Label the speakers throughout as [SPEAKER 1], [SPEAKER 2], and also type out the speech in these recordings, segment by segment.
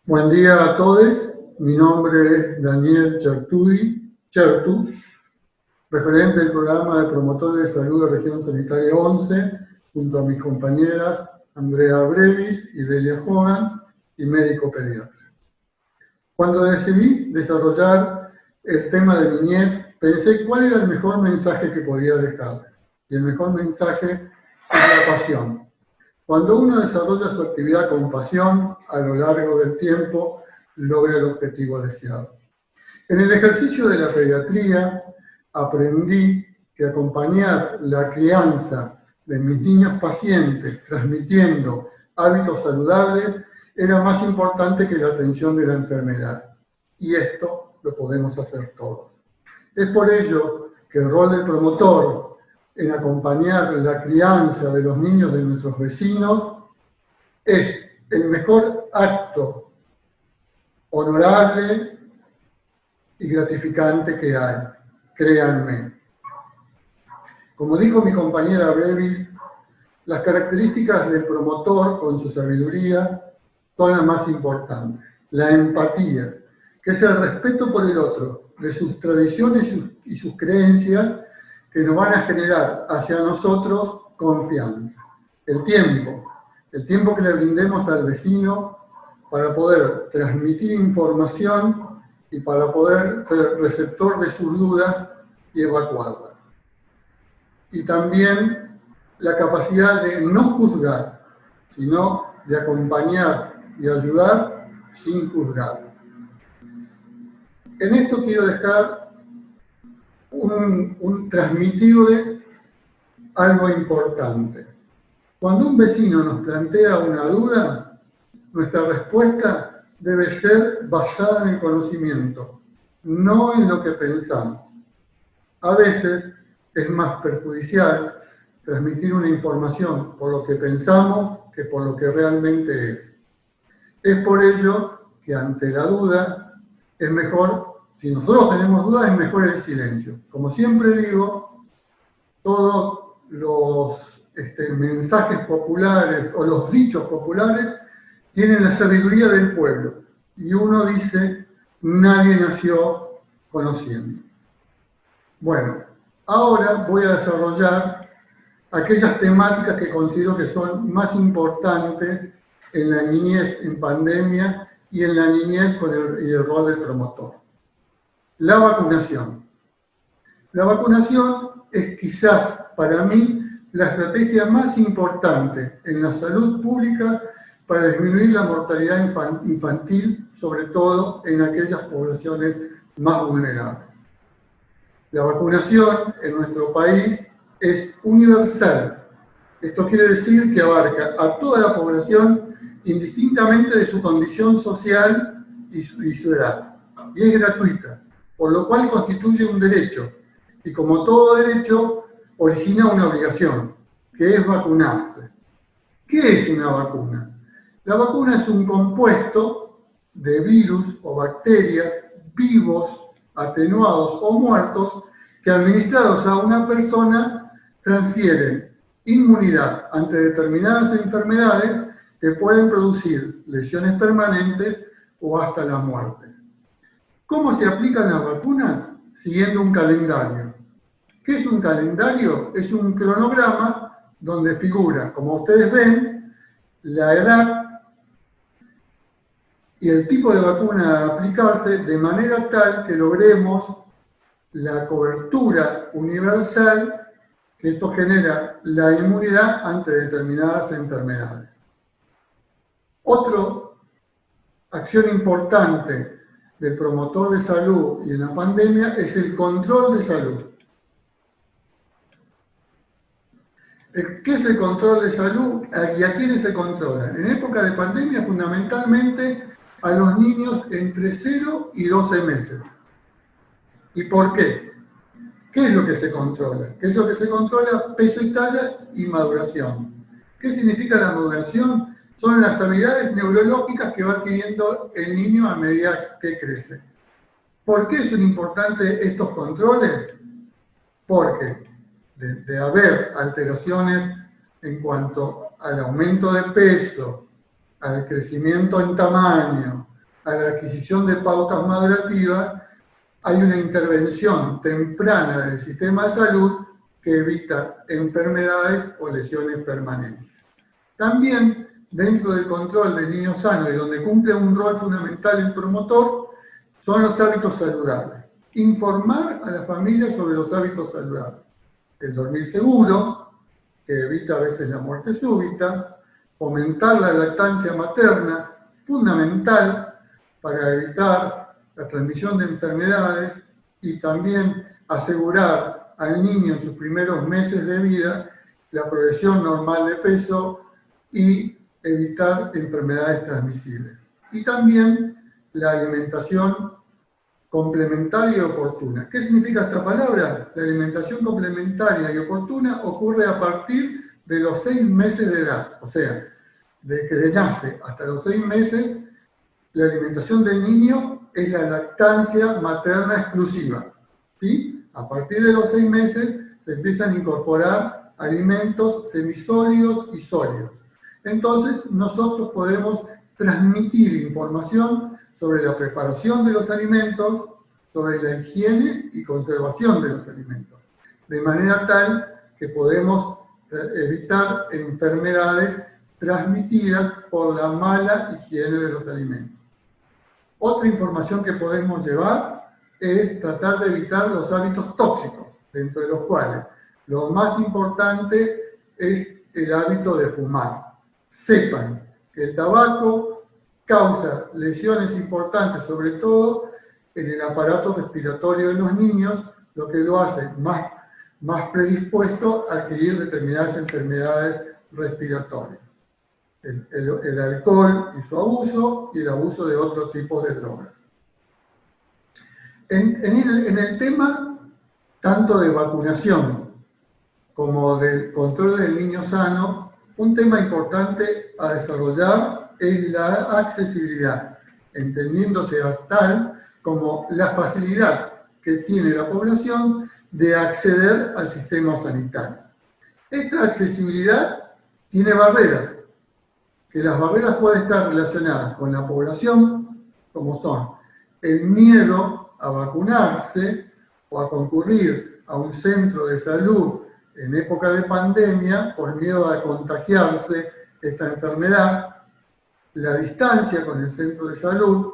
[SPEAKER 1] Buen día a todos. Mi nombre es Daniel Chertu, referente del programa de promotores de salud de Región Sanitaria 11, junto a mis compañeras Andrea Brevis y Delia Hogan, y médico pediatra. Cuando decidí desarrollar el tema de niñez, pensé cuál era el mejor mensaje que podía dejar. Y el mejor mensaje es la pasión. Cuando uno desarrolla su actividad con pasión, a lo largo del tiempo, logra el objetivo deseado. En el ejercicio de la pediatría, aprendí que acompañar la crianza de mis niños pacientes, transmitiendo hábitos saludables, era más importante que la atención de la enfermedad. Y esto lo podemos hacer todos. Es por ello que el rol del promotor en acompañar la crianza de los niños de nuestros vecinos es el mejor acto honorable y gratificante que hay, créanme. Como dijo mi compañera Brevis, las características del promotor con su sabiduría son las más importantes. La empatía, que es el respeto por el otro, de sus tradiciones y sus creencias que nos van a generar hacia nosotros confianza. El tiempo que le brindemos al vecino para poder transmitir información y para poder ser receptor de sus dudas y evacuarlas. Y también la capacidad de no juzgar, sino de acompañar y ayudar sin juzgar. En esto quiero dejar transmitirle algo importante. Cuando un vecino nos plantea una duda, nuestra respuesta debe ser basada en el conocimiento, no en lo que pensamos. A veces es más perjudicial transmitir una información por lo que pensamos que por lo que realmente es. Es por ello que ante la duda es mejor, si nosotros tenemos dudas, es mejor el silencio. Como siempre digo, todos los mensajes populares o los dichos populares tienen la sabiduría del pueblo. Y uno dice, nadie nació conociendo. Bueno, ahora voy a desarrollar aquellas temáticas que considero que son más importantes en la niñez en pandemia y en la niñez con el rol del promotor. La vacunación. La vacunación es quizás para mí la estrategia más importante en la salud pública para disminuir la mortalidad infantil, sobre todo en aquellas poblaciones más vulnerables. La vacunación en nuestro país es universal. Esto quiere decir que abarca a toda la población indistintamente de su condición social y su edad. Y es gratuita, por lo cual constituye un derecho. Y como todo derecho, origina una obligación, que es vacunarse. ¿Qué es una vacuna? La vacuna es un compuesto de virus o bacterias vivos, atenuados o muertos, que administrados a una persona transfieren inmunidad ante determinadas enfermedades que pueden producir lesiones permanentes o hasta la muerte. ¿Cómo se aplican las vacunas? Siguiendo un calendario. ¿Qué es un calendario? Es un cronograma donde figura, como ustedes ven, la edad y el tipo de vacuna a aplicarse de manera tal que logremos la cobertura universal, que esto genera la inmunidad ante determinadas enfermedades. Otra acción importante del promotor de salud y en la pandemia es el control de salud. ¿Qué es el control de salud y a quiénes se controlan? En época de pandemia, fundamentalmente a los niños entre 0 y 12 meses. ¿Y por qué? ¿Qué es lo que se controla? ¿Qué es lo que se controla? Peso y talla y maduración. ¿Qué significa la maduración? Son las habilidades neurológicas que va adquiriendo el niño a medida que crece. ¿Por qué son importantes estos controles? Porque de haber alteraciones en cuanto al aumento de peso, al crecimiento en tamaño, a la adquisición de pautas madurativas, hay una intervención temprana del sistema de salud que evita enfermedades o lesiones permanentes. También, dentro del control del niño sano y donde cumple un rol fundamental el promotor, son los hábitos saludables. Informar a la familia sobre los hábitos saludables. El dormir seguro, que evita a veces la muerte súbita, fomentar la lactancia materna, fundamental para evitar la transmisión de enfermedades y también asegurar al niño en sus primeros meses de vida la progresión normal de peso y evitar enfermedades transmisibles. Y también la alimentación complementaria y oportuna. ¿Qué significa esta palabra? La alimentación complementaria y oportuna ocurre a partir de los 6 meses de edad. O sea, de que nace hasta los 6 meses, la alimentación del niño es la lactancia materna exclusiva. ¿Sí? A partir de los 6 meses se empiezan a incorporar alimentos semisólidos y sólidos. Entonces, nosotros podemos transmitir información sobre la preparación de los alimentos, sobre la higiene y conservación de los alimentos, de manera tal que podemos evitar enfermedades transmitidas por la mala higiene de los alimentos. Otra información que podemos llevar es tratar de evitar los hábitos tóxicos, dentro de los cuales lo más importante es el hábito de fumar. Sepan que el tabaco causa lesiones importantes, sobre todo en el aparato respiratorio de los niños, lo que lo hace más predispuesto a adquirir determinadas enfermedades respiratorias. El alcohol y su abuso, y el abuso de otros tipos de drogas. En el tema tanto de vacunación como del control del niño sano, un tema importante a desarrollar es la accesibilidad, entendiéndose tal como la facilidad que tiene la población de acceder al sistema sanitario. Esta accesibilidad tiene barreras, que las barreras pueden estar relacionadas con la población, como son el miedo a vacunarse o a concurrir a un centro de salud en época de pandemia por miedo a contagiarse esta enfermedad, la distancia con el centro de salud,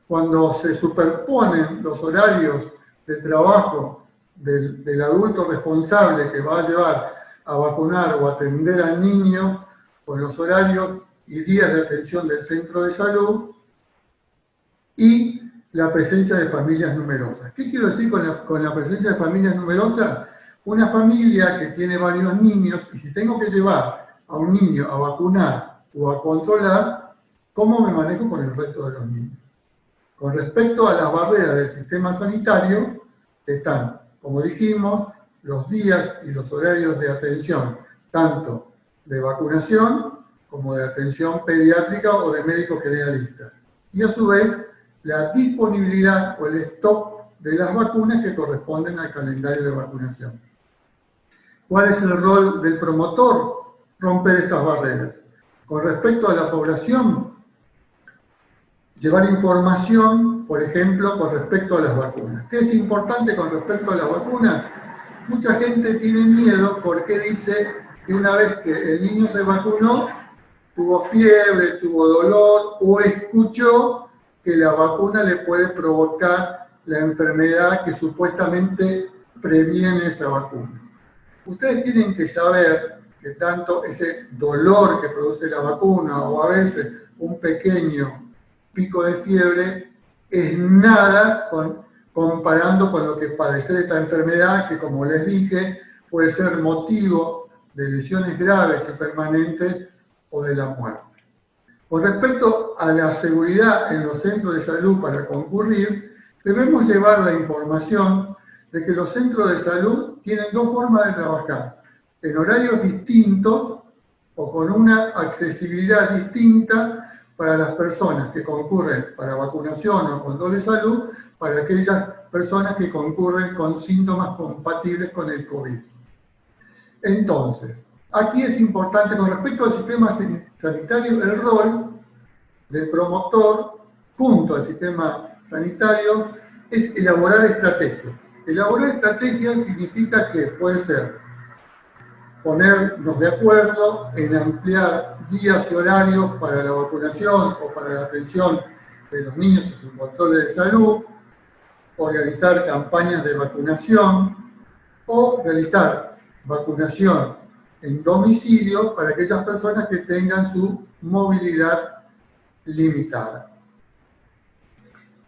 [SPEAKER 1] cuando se superponen los horarios de trabajo del adulto responsable que va a llevar a vacunar o atender al niño con los horarios y días de atención del centro de salud, y la presencia de familias numerosas. ¿Qué quiero decir con la presencia de familias numerosas? Una familia que tiene varios niños, y si tengo que llevar a un niño a vacunar o a controlar, ¿cómo me manejo con el resto de los niños? Con respecto a las barreras del sistema sanitario, están, como dijimos, los días y los horarios de atención, tanto de vacunación como de atención pediátrica o de médicos generalistas. Y a su vez, la disponibilidad o el stock de las vacunas que corresponden al calendario de vacunación. ¿Cuál es el rol del promotor? Romper estas barreras. Con respecto a la población, llevar información, por ejemplo, con respecto a las vacunas. ¿Qué es importante con respecto a las vacunas? Mucha gente tiene miedo porque dice que una vez que el niño se vacunó, tuvo fiebre, tuvo dolor o escuchó que la vacuna le puede provocar la enfermedad que supuestamente previene esa vacuna. Ustedes tienen que saber que tanto ese dolor que produce la vacuna o a veces un pequeño pico de fiebre es nada comparando con lo que padecer esta enfermedad que, como les dije, puede ser motivo de lesiones graves y permanentes o de la muerte. Con respecto a la seguridad en los centros de salud para concurrir, debemos llevar la información de que los centros de salud tienen dos formas de trabajar, en horarios distintos o con una accesibilidad distinta para las personas que concurren para vacunación o control de salud, para aquellas personas que concurren con síntomas compatibles con el COVID. Entonces, aquí es importante, con respecto al sistema sanitario, el rol del promotor junto al sistema sanitario es elaborar estrategias. Elaborar estrategias significa que puede ser ponernos de acuerdo en ampliar días y horarios para la vacunación o para la atención de los niños y sus controles de salud, organizar campañas de vacunación o realizar vacunación en domicilio para aquellas personas que tengan su movilidad limitada.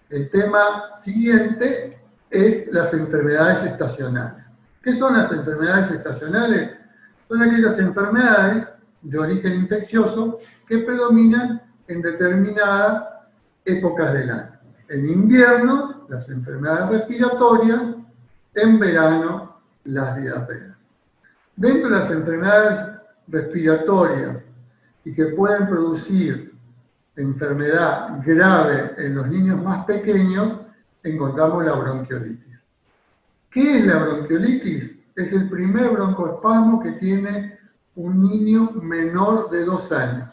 [SPEAKER 1] El tema siguiente es las enfermedades estacionales. ¿Qué son las enfermedades estacionales? Son aquellas enfermedades de origen infeccioso que predominan en determinadas épocas del año. En invierno, las enfermedades respiratorias; en verano, las diarreas. Dentro de las enfermedades respiratorias y que pueden producir enfermedad grave en los niños más pequeños, encontramos la bronquiolitis. ¿Qué es la bronquiolitis? Es el primer broncoespasmo que tiene un niño menor de 2 años,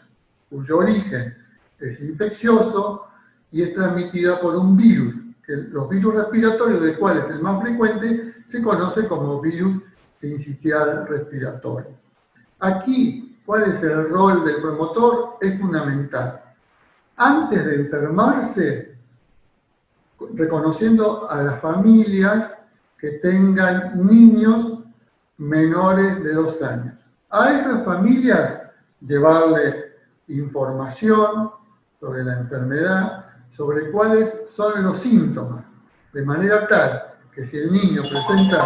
[SPEAKER 1] cuyo origen es infeccioso y es transmitida por un virus, que los virus respiratorios, del cual es el más frecuente, se conoce como virus sincitial respiratorio. Aquí, ¿cuál es el rol del promotor? Es fundamental. Antes de enfermarse, reconociendo a las familias que tengan niños menores de 2 años. A esas familias llevarle información sobre la enfermedad, sobre cuáles son los síntomas, de manera tal que si el niño presenta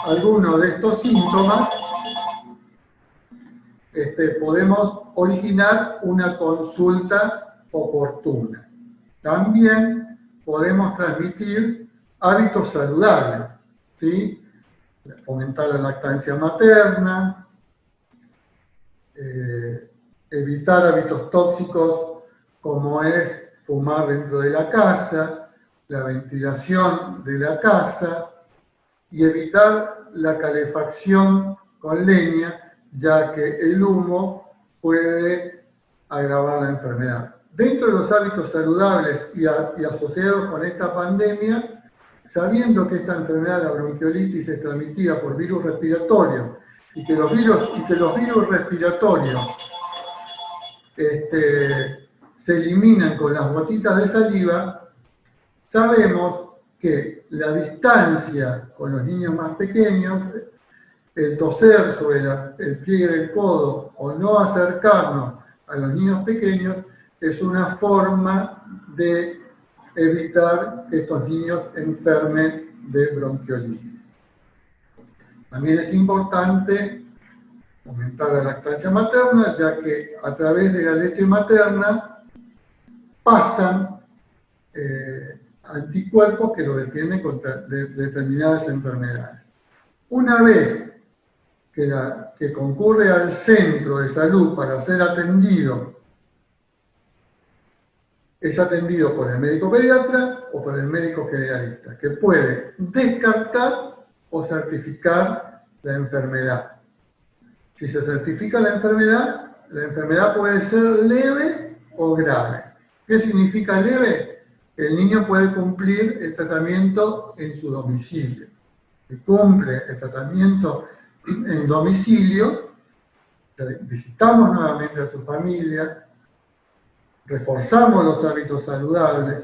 [SPEAKER 1] alguno de estos síntomas, podemos originar una consulta oportuna. También podemos transmitir hábitos saludables, ¿sí? Fomentar la lactancia materna, evitar hábitos tóxicos como es fumar dentro de la casa, la ventilación de la casa y evitar la calefacción con leña, ya que el humo puede agravar la enfermedad. Dentro de los hábitos saludables y asociados con esta pandemia, sabiendo que esta enfermedad, la bronquiolitis, es transmitida por virus respiratorios y que los virus respiratorios se eliminan con las gotitas de saliva, sabemos que la distancia con los niños más pequeños, el toser sobre el pliegue del codo o no acercarnos a los niños pequeños es una forma de evitar que estos niños enfermen de bronquiolitis. También es importante aumentar la lactancia materna, ya que a través de la leche materna pasan anticuerpos que lo defienden contra determinadas enfermedades. Una vez que concurre al centro de salud para ser atendido, es atendido por el médico pediatra o por el médico generalista, que puede descartar o certificar la enfermedad. Si se certifica la enfermedad puede ser leve o grave. ¿Qué significa leve? El niño puede cumplir el tratamiento en su domicilio. Si cumple el tratamiento en domicilio, visitamos nuevamente a su familia, reforzamos los hábitos saludables,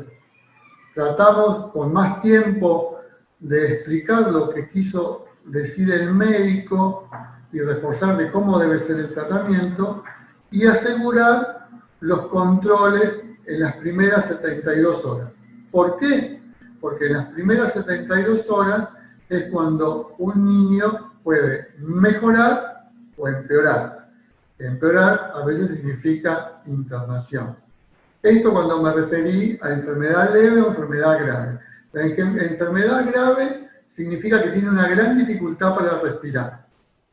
[SPEAKER 1] tratamos con más tiempo de explicar lo que quiso decir el médico y reforzarle cómo debe ser el tratamiento y asegurar los controles en las primeras 72 horas. ¿Por qué? Porque en las primeras 72 horas es cuando un niño puede mejorar o empeorar. Empeorar a veces significa internación. Esto cuando me referí a enfermedad leve o enfermedad grave. La enfermedad grave significa que tiene una gran dificultad para respirar.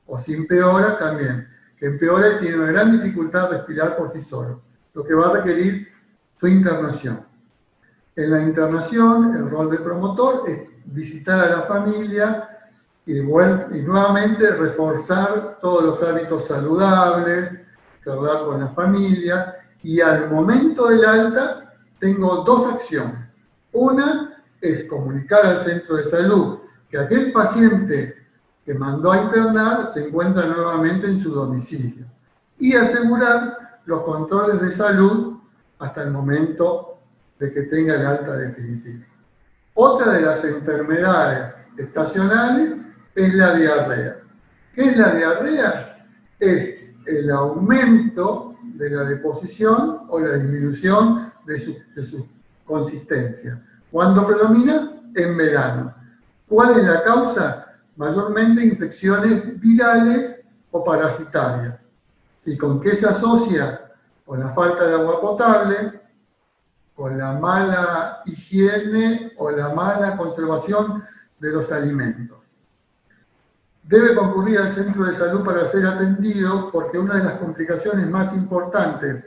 [SPEAKER 1] O si empeora también, que empeora y tiene una gran dificultad de respirar por sí solo, lo que va a requerir su internación. En la internación, el rol del promotor es visitar a la familia y nuevamente reforzar todos los hábitos saludables, charlar con la familia y al momento del alta tengo dos acciones. Una es comunicar al centro de salud que aquel paciente que mandó a internar se encuentra nuevamente en su domicilio y asegurar los controles de salud hasta el momento de que tenga el alta definitiva. Otra de las enfermedades estacionales es la diarrea. ¿Qué es la diarrea? Es el aumento de la deposición o la disminución de su consistencia. ¿Cuándo predomina? En verano. ¿Cuál es la causa? Mayormente infecciones virales o parasitarias. ¿Y con qué se asocia? Con la falta de agua potable, con la mala higiene o la mala conservación de los alimentos. Debe concurrir al centro de salud para ser atendido porque una de las complicaciones más importantes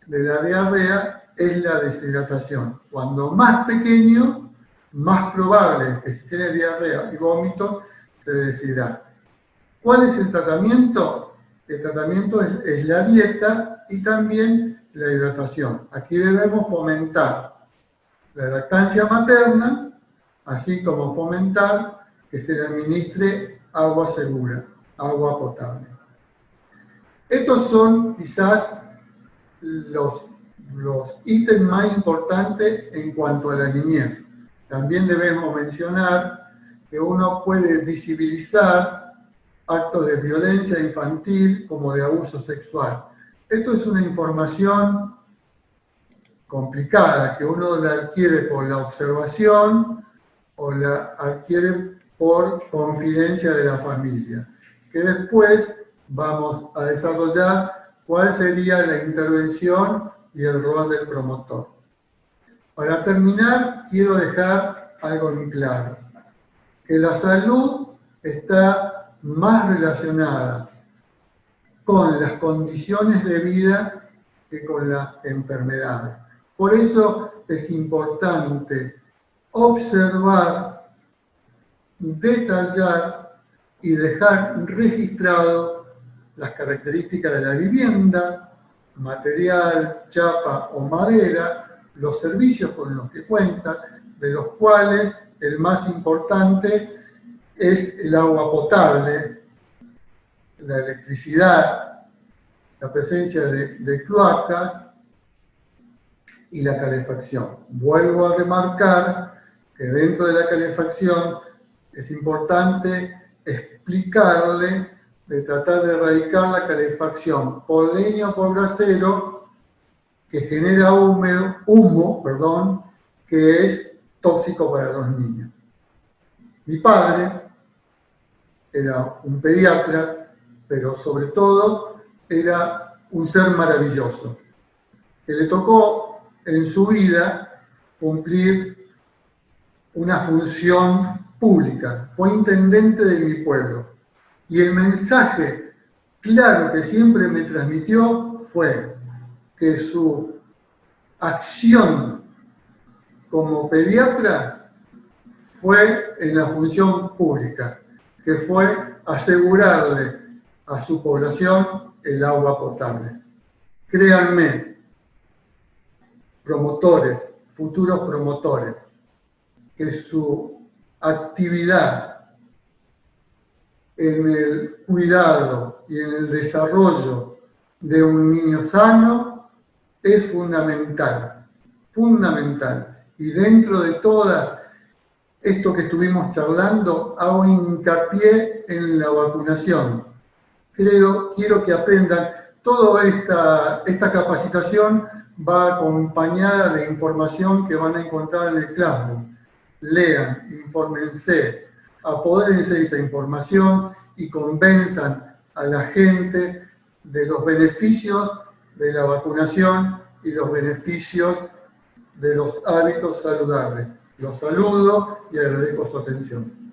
[SPEAKER 1] de la diarrea es la deshidratación. Cuando más pequeño, más probable es que si tiene diarrea y vómito, se deshidrate. ¿Cuál es el tratamiento? El tratamiento es la dieta y también la hidratación. Aquí debemos fomentar la lactancia materna, así como fomentar que se le administre agua segura, agua potable. Estos son quizás los ítems más importantes en cuanto a la niñez. También debemos mencionar que uno puede visibilizar actos de violencia infantil como de abuso sexual. Esto es una información complicada que uno la adquiere por la observación o la adquiere por confidencia de la familia, que después vamos a desarrollar cuál sería la intervención y el rol del promotor. Para terminar, quiero dejar algo en claro, que la salud está más relacionada con las condiciones de vida que con las enfermedades. Por eso es importante observar, detallar y dejar registrado las características de la vivienda, material, chapa o madera, los servicios con los que cuenta, de los cuales el más importante es el agua potable, la electricidad, la presencia de cloacas y la calefacción. Vuelvo a remarcar que dentro de la calefacción es importante explicarle de tratar de erradicar la calefacción por leña o por brasero que genera humo, que es tóxico para los niños. Mi padre era un pediatra, pero sobre todo era un ser maravilloso, que le tocó en su vida cumplir una función pública. Fue intendente de mi pueblo. Y el mensaje claro que siempre me transmitió fue que su acción como pediatra fue en la función pública, que fue asegurarle a su población el agua potable. Créanme, promotores, futuros promotores, que su actividad en el cuidado y en el desarrollo de un niño sano es fundamental, fundamental. Y dentro de todas esto que estuvimos charlando, hago hincapié en la vacunación. Quiero que aprendan, toda esta capacitación va acompañada de información que van a encontrar en el Classroom. Lean, infórmense, apodérense de esa información y convenzan a la gente de los beneficios de la vacunación y los beneficios de los hábitos saludables. Los saludo y agradezco su atención.